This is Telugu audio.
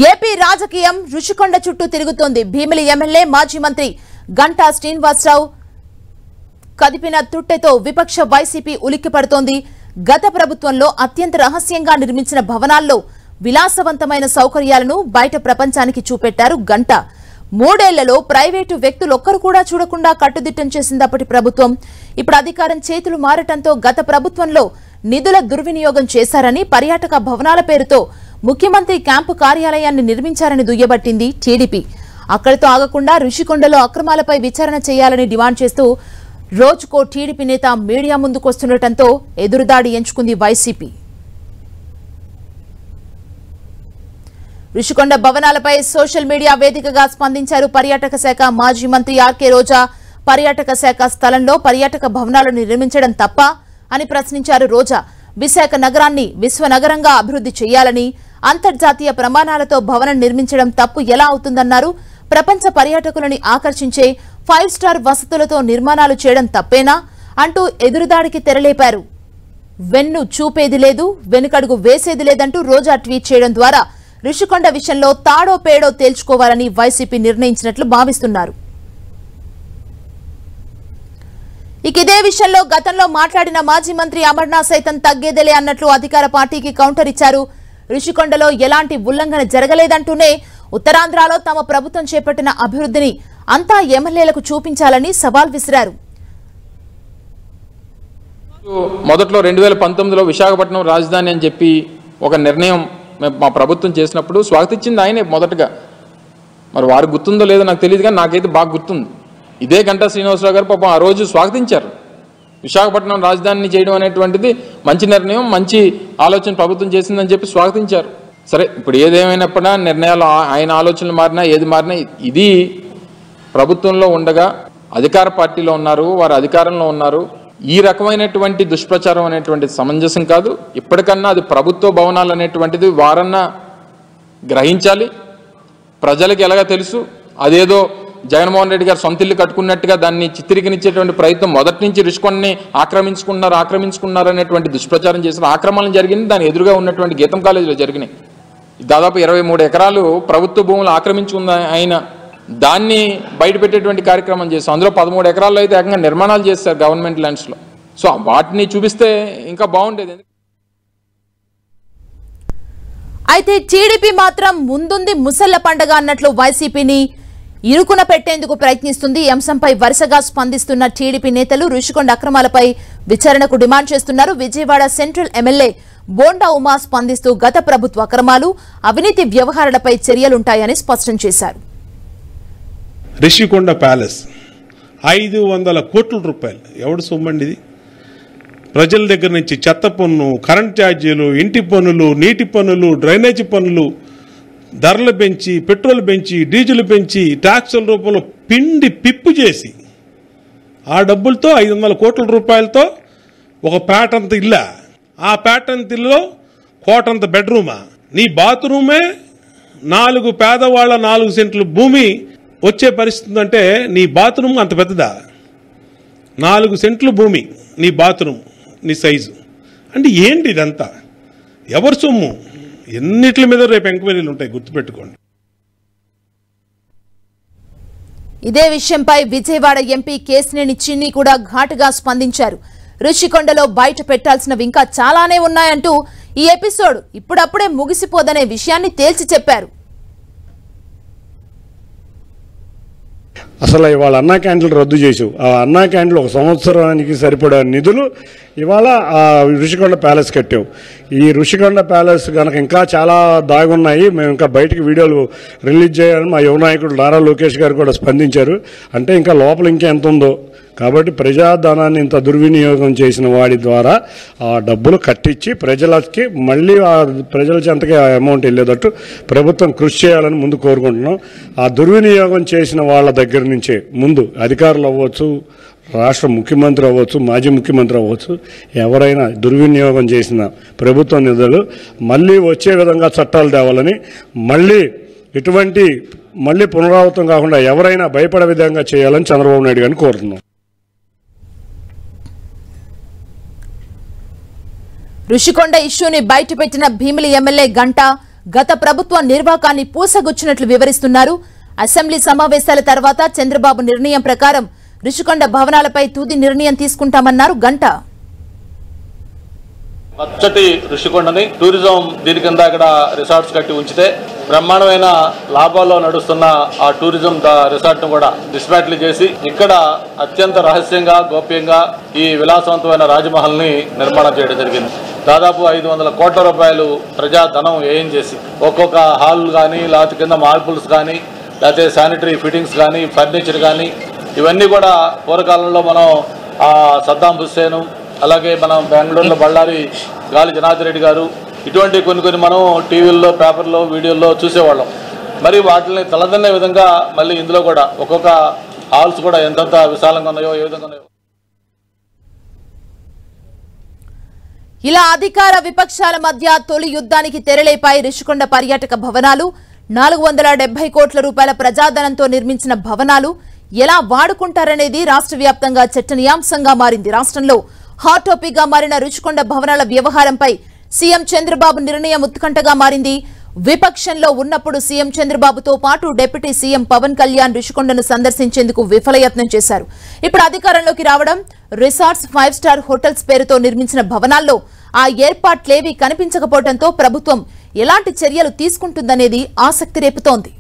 ఏపీ రాజకీయం రుషికొండ చుట్టూ తిరుగుతోంది. భీమిలి ఎమ్మెల్యే మాజీ మంత్రి గంటా శ్రీనివాసరావు కదిపిన తుట్టెతో విపక్ష వైసీపీ ఉలిక్కిపడుతోంది. గత ప్రభుత్వంలో అత్యంత రహస్యంగా నిర్మించిన భవనాల్లో విలాసవంతమైన సౌకర్యాలను బయట ప్రపంచానికి చూపెట్టారు గంటా. 3 ఏళ్లలో ప్రైవేటు వ్యక్తులొక్కరు కూడా చూడకుండా కట్టుదిట్టం చేసింది అప్పటి ప్రభుత్వం. ఇప్పుడు అధికారం చేతులు మారటంతో గత ప్రభుత్వంలో నిధుల దుర్వినియోగం చేశారని, పర్యాటక భవనాల పేరుతో ముఖ్యమంత్రి క్యాంపు కార్యాలయాన్ని నిర్మించారని దుయ్యబట్టింది టీడీపీ. అక్కడితో ఆగకుండా రుషికొండలో అక్రమాలపై విచారణ చేయాలని డిమాండ్ చేస్తూ రోజుకో టీడీపీ నేత మీడియా ముందుకొస్తుండటంతో ఎదురుదాడి ఎంచుకుంది వైసీపీ. రుషికొండ భవనాలపై సోషల్ మీడియా వేదికగా స్పందించారు పర్యాటక శాఖ మాజీ మంత్రి ఆర్కే రోజా. పర్యాటక శాఖ స్థలంలో పర్యాటక భవనాలను నిర్మించడం తప్ప అని ప్రశ్నించారు రోజా. విశాఖ నగరాన్ని విశ్వనగరంగా అభివృద్ధి చేయాలని, అంతర్జాతీయ ప్రమాణాలతో భవనం నిర్మించడం తప్పు ఎలా అవుతుందన్నారు. ప్రపంచ పర్యాటకులని ఆకర్షించే 5 స్టార్ వసతులతో నిర్మాణాలు చేయడం తప్పేనా అంటూ ఎదురుదాడికి తెరలేపారు. వెన్ను చూపేది లేదు, వెనుకడుగు వేసేది లేదంటూ రోజా ట్వీట్ చేయడం ద్వారా రుషికొండ విషయంలో తాడో పేడో తేల్చుకోవాలని వైసీపీ నిర్ణయించినట్లు భావిస్తున్నారు. ఇదే విషయంలో గతంలో మాట్లాడిన మాజీ మంత్రి అమర్నాథ్ సైతం తగ్గేదేలే అన్నట్లు అధికార పార్టీకి కౌంటర్ ఇచ్చారు. రుషికొండలో ఎలాంటి ఉల్లంఘన జరగలేదంటూనే ఉత్తరాంధ్రలో తమ ప్రభుత్వం చేపట్టిన అభివృద్ధిని అంతా ఎమ్మెల్యేలకు చూపించాలని సవాల్ విసిరారు. మొదట్లో 2019లో విశాఖపట్నం రాజధాని అని చెప్పి ఒక నిర్ణయం మా ప్రభుత్వం చేసినప్పుడు స్వాగతించింది ఆయనే మొదటగా. మరి వారికి గుర్తుందో లేదో నాకు తెలియదు, కానీ నాకైతే బాగా గుర్తుంది. ఇదే గంటా శ్రీనివాసరావు గారు పాపం ఆ రోజు స్వాగతించారు. విశాఖపట్నం రాజధానిని చేయడం అనేటువంటిది మంచి నిర్ణయం, మంచి ఆలోచన ప్రభుత్వం చేసిందని చెప్పి స్వాగతించారు. సరే, ఇప్పుడు ఏదేమైనప్పుడా నిర్ణయాలు ఆయన ఆలోచనలు మారినా ఏది మారినా ఇది ప్రభుత్వంలో ఉండగా అధికార పార్టీలో ఉన్నారు, వారు అధికారంలో ఉన్నారు. ఈ రకమైనటువంటి దుష్ప్రచారం అనేటువంటిది సమంజసం కాదు. ఇప్పటికన్నా అది ప్రభుత్వ భవనాలు అనేటువంటిది వారన్నా గ్రహించాలి. ప్రజలకు ఎలాగ తెలుసు, అదేదో జగన్మోహన్ రెడ్డి గారు సొంత ఇల్లు కట్టుకున్నట్టుగా దాన్ని చిత్రీకరించేటువంటి ప్రయత్నం మొదటి నుంచి రుషికొండని ఆక్రమించుకున్నారు అనేటువంటి దుష్ప్రచారం చేసిన ఆక్రమణలు జరిగింది. దాని ఎదురుగా ఉన్నటువంటి గీతం కాలేజీలో జరిగినాయి. దాదాపు 23 ఎకరాలు ప్రభుత్వ భూములు ఆక్రమించుకున్న ఆయన దాన్ని బయటపెట్టేటువంటి కార్యక్రమం చేస్తాం. అందులో 13 ఎకరాల్లో అయితే ఏకంగా నిర్మాణాలు చేస్తారు గవర్నమెంట్ ల్యాండ్స్లో. సో వాటిని చూపిస్తే ఇంకా బాగుండేది. అయితే టీడీపీ మాత్రం ముందుంది ముసళ్ల పండగ అన్నట్లు వైసీపీని ఇరుకున పెట్టేందుకు ప్రయత్నిస్తుంది. ఈ అంశంపై వరుసగా స్పందిస్తున్న టీడీపీ నేతలు రుషికొండ అక్రమాలపై విచారణకు డిమాండ్ చేస్తున్నారు. విజయవాడ సెంట్రల్ ఎమ్మెల్యే బోండా ఉమా స్పందిస్తూ గత ప్రభుత్వ అక్రమాలు, అవినీతి వ్యవహారాలపై చర్యలుంటాయని స్పష్టం చేశారు. రిషికొండ ప్యాలెస్ 500 కోట్ల రూపాయలు ఎవడు సొమ్మండిది? ప్రజల దగ్గర నుంచి చెత్త పన్ను, కరెంట్ ఛార్జీలు, ఇంటి పన్నులు, నీటి పన్నులు, డ్రైనేజీ పన్నులు, ధరలు పెంచి, పెట్రోల్ పెంచి, డీజిల్ పెంచి, ట్యాక్సుల రూపంలో పిండి పిప్పు చేసి ఆ డబ్బులతో 500 కోట్ల రూపాయలతో ఒక పేటంత ఇల్లా, ఆ పేటంత ఇల్లులో కోటంత బెడ్రూమా? నీ బాత్రూమే 4 పేదవాళ్ల 4 సెంట్లు భూమి వచ్చే పరిస్థితి అంటే నీ బాత్రూమ్ అంత పెద్దదా? 4 సెంట్లు భూమి నీ బాత్రూమ్, నీ సైజు అంటే ఏంటి ఇదంతా? ఎవరి సొమ్ము? ఎన్నిట్ల మీద రేపు ఎంక్వైరీలు ఉంటాయి, గుర్తుపెట్టుకోండి. ఇదే విషయంపై విజయవాడ ఎంపీ కేశినేని చిన్ని కూడా ఘాటుగా స్పందించారు. రుషికొండలో బయట పెట్టాల్సినవి ఇంకా చాలానే ఉన్నాయంటూ ఈ ఎపిసోడ్ ఇప్పుడప్పుడే ముగిసిపోదనే విషయాన్ని తేల్చి చెప్పారు. అసలు ఇవాళ అన్నా క్యాంటీన్లు రద్దు చేసావు. ఆ అన్నా క్యాంటీన్లు 1 సంవత్సరానికి సరిపడా నిధులు ఇవాళ ఆ రుషికొండ ప్యాలెస్ కట్టావు. ఈ రుషికొండ ప్యాలెస్ కనుక ఇంకా చాలా దాగున్నాయి, మేము ఇంకా బయటికి వీడియోలు రిలీజ్ చేయాలని మా యువ నాయకుడు నారా లోకేష్ గారు కూడా స్పందించారు. అంటే ఇంకా లోపల ఇంకా ఎంత ఉందో. కాబట్టి ప్రజాధనాన్ని ఇంత దుర్వినియోగం చేసిన వాడి ద్వారా ఆ డబ్బులు కట్టించి ప్రజలకి మళ్ళీ ఆ ప్రజల చెంతకి ఆ అమౌంట్ వెళ్ళేటట్టు ప్రభుత్వం కృషి చేయాలని ముందు కోరుకుంటున్నాం. ఆ దుర్వినియోగం చేసిన వాళ్ళ దగ్గర నుంచే ముందు అధికారులు అవ్వచ్చు, రాష్ట్ర ముఖ్యమంత్రి అవ్వచ్చు, మాజీ ముఖ్యమంత్రి అవ్వచ్చు, ఎవరైనా దుర్వినియోగం చేసిన ప్రభుత్వ నిధులు మళ్ళీ వచ్చే విధంగా చట్టాలు తేవాలని, మళ్ళీ పునరావృతం కాకుండా ఎవరైనా భయపడే విధంగా చేయాలని చంద్రబాబు నాయుడు గారిని కోరుతున్నాం. రుషికొండ ఇష్యూని బయటపెట్టిన భీమిలి ఎమ్మెల్యే గంటా గత ప్రభుత్వ నిర్వాకాన్ని పూసగుచ్చినట్లు వివరిస్తున్నారు. అసెంబ్లీ సమావేశాల తర్వాత చంద్రబాబు నిర్ణయం ప్రకారం రుషికొండ భవనాలపై తుది నిర్ణయం తీసుకుంటామన్నారు గంటా. పచ్చటి రుషికొండని టూరిజం దీని కింద ఇక్కడ రిసార్ట్స్ కట్టి ఉంచితే బ్రహ్మాండమైన లాభాల్లో నడుస్తున్న ఆ టూరిజం రిసార్ట్ ను కూడా డిస్మాంటిల్ చేసి ఇక్కడ అత్యంత రహస్యంగా గోప్యంగా ఈ విలాసవంతమైన రాజమహల్ ని నిర్మాణం చేయడం జరిగింది. దాదాపు 500 కోట్ల రూపాయలు ప్రజాధనం వ్యయం చేసి ఒక్కొక్క హాల్ కానీ లేకపోతే కింద మార్బుల్స్ కానీ లేకపోతే శానిటరీ ఫిట్టింగ్స్ కానీ ఫర్నిచర్ కానీ ఇవన్నీ కూడా పూర్వకాలంలో మనం సద్దాం హుస్సేన్ అలాగే మనం బెంగళూరులో బళ్ళారి గాలి జనార్దన్ రెడ్డి గారు ఇటువంటి కొన్ని మనం టీవీల్లో పేపర్లో వీడియోల్లో చూసేవాళ్ళం. మరి వాటిని తలదన్నే విధంగా మళ్ళీ ఇందులో కూడా ఒక్కొక్క హాల్స్ కూడా ఎంతంత విశాలంగా ఉన్నాయో ఏ విధంగా ఉన్నాయో. ఇలా అధికార విపక్షాల మధ్య తొలి యుద్ధానికి తెరలేపాయి రుషికొండ పర్యాటక భవనాలు. 470 కోట్ల రూపాయల ప్రజాధనంతో నిర్మించిన భవనాలు ఎలా వాడుకుంటారనేది రాష్ట్ర వ్యాప్తంగా చర్చనీయాంశంగా మారింది. రాష్ట్రంలో హాట్ టాపిక్ గా మారిన రుషికొండ భవనాల వ్యవహారంపై సీఎం చంద్రబాబు నిర్ణయం ఉత్కంఠగా మారింది. విపక్షంలో ఉన్నప్పుడు సీఎం చంద్రబాబుతో పాటు డిప్యూటీ సీఎం పవన్ కళ్యాణ్ రుషికొండను సందర్శించేందుకు విఫలయత్నం చేశారు. ఇప్పుడు అధికారంలోకి రావడం రిసార్ట్స్ 5 స్టార్ హోటల్స్ పేరుతో నిర్మించిన భవనాల్లో ఆ ఏర్పాట్లేవీ కనిపించకపోవడంతో ప్రభుత్వం ఎలాంటి చర్యలు తీసుకుంటుందనేది ఆసక్తి రేపుతోంది.